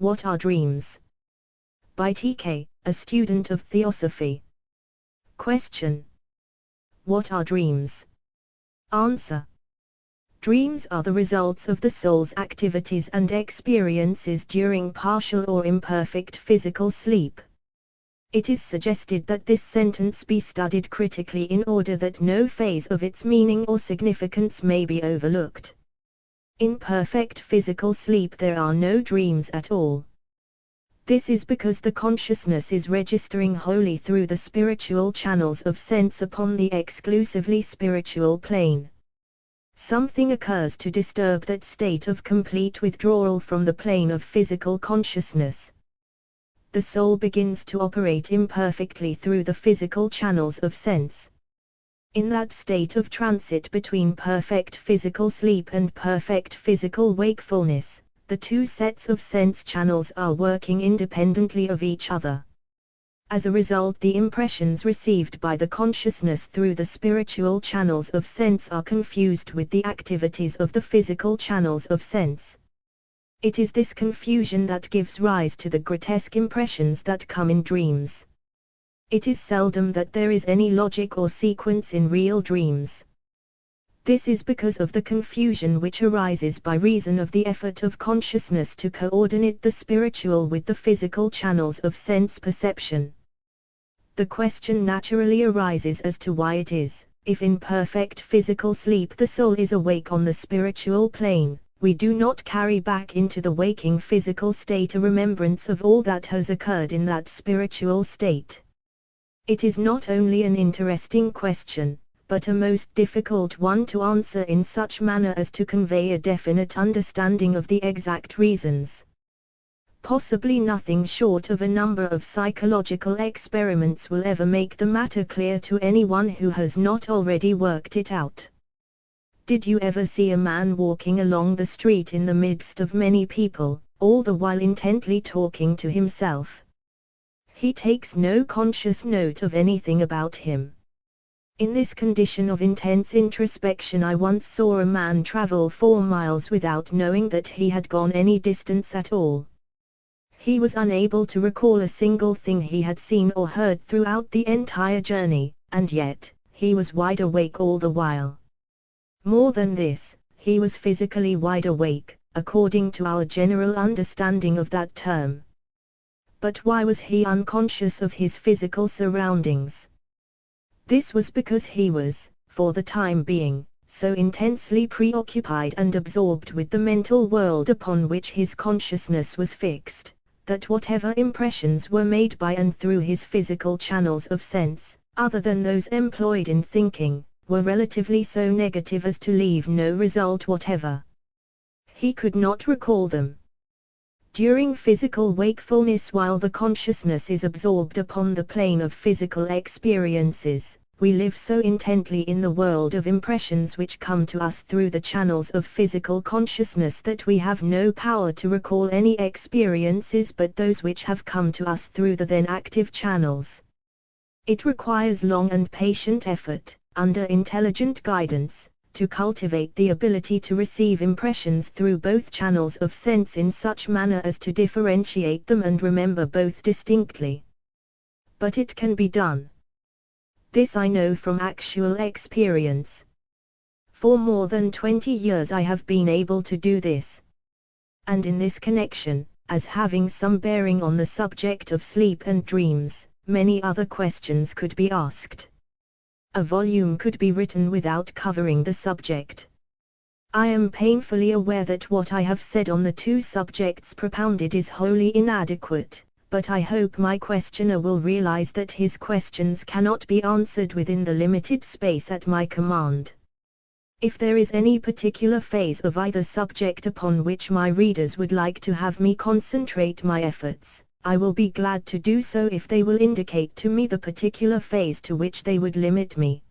What are dreams? By TK, a student of Theosophy. Question. What are dreams? Answer. Dreams are the results of the soul's activities and experiences during partial or imperfect physical sleep. It is suggested that this sentence be studied critically in order that no phase of its meaning or significance may be overlooked. In perfect physical sleep there are no dreams at all. This is because the consciousness is registering wholly through the spiritual channels of sense upon the exclusively spiritual plane. Something occurs to disturb that state of complete withdrawal from the plane of physical consciousness. The soul begins to operate imperfectly through the physical channels of sense. In that state of transit between perfect physical sleep and perfect physical wakefulness, the two sets of sense channels are working independently of each other. As a result, the impressions received by the consciousness through the spiritual channels of sense are confused with the activities of the physical channels of sense. It is this confusion that gives rise to the grotesque impressions that come in dreams. It is seldom that there is any logic or sequence in real dreams. This is because of the confusion which arises by reason of the effort of consciousness to coordinate the spiritual with the physical channels of sense perception. The question naturally arises as to why it is, if in perfect physical sleep the soul is awake on the spiritual plane, we do not carry back into the waking physical state a remembrance of all that has occurred in that spiritual state. It is not only an interesting question, but a most difficult one to answer in such manner as to convey a definite understanding of the exact reasons. Possibly nothing short of a number of psychological experiments will ever make the matter clear to anyone who has not already worked it out. Did you ever see a man walking along the street in the midst of many people, all the while intently talking to himself? He takes no conscious note of anything about him. In this condition of intense introspection I once saw a man travel 4 miles without knowing that he had gone any distance at all. He was unable to recall a single thing he had seen or heard throughout the entire journey, and yet, he was wide awake all the while. More than this, he was physically wide awake, according to our general understanding of that term. But why was he unconscious of his physical surroundings? This was because he was, for the time being, so intensely preoccupied and absorbed with the mental world upon which his consciousness was fixed, that whatever impressions were made by and through his physical channels of sense, other than those employed in thinking, were relatively so negative as to leave no result whatever. He could not recall them. During physical wakefulness, while the consciousness is absorbed upon the plane of physical experiences, we live so intently in the world of impressions which come to us through the channels of physical consciousness that we have no power to recall any experiences but those which have come to us through the then active channels. It requires long and patient effort, under intelligent guidance, to cultivate the ability to receive impressions through both channels of sense in such manner as to differentiate them and remember both distinctly. But it can be done. This I know from actual experience. For more than 20 years I have been able to do this. And in this connection, as having some bearing on the subject of sleep and dreams, many other questions could be asked. A volume could be written without covering the subject. I am painfully aware that what I have said on the two subjects propounded is wholly inadequate, but I hope my questioner will realize that his questions cannot be answered within the limited space at my command. If there is any particular phase of either subject upon which my readers would like to have me concentrate my efforts, I will be glad to do so if they will indicate to me the particular phase to which they would limit me.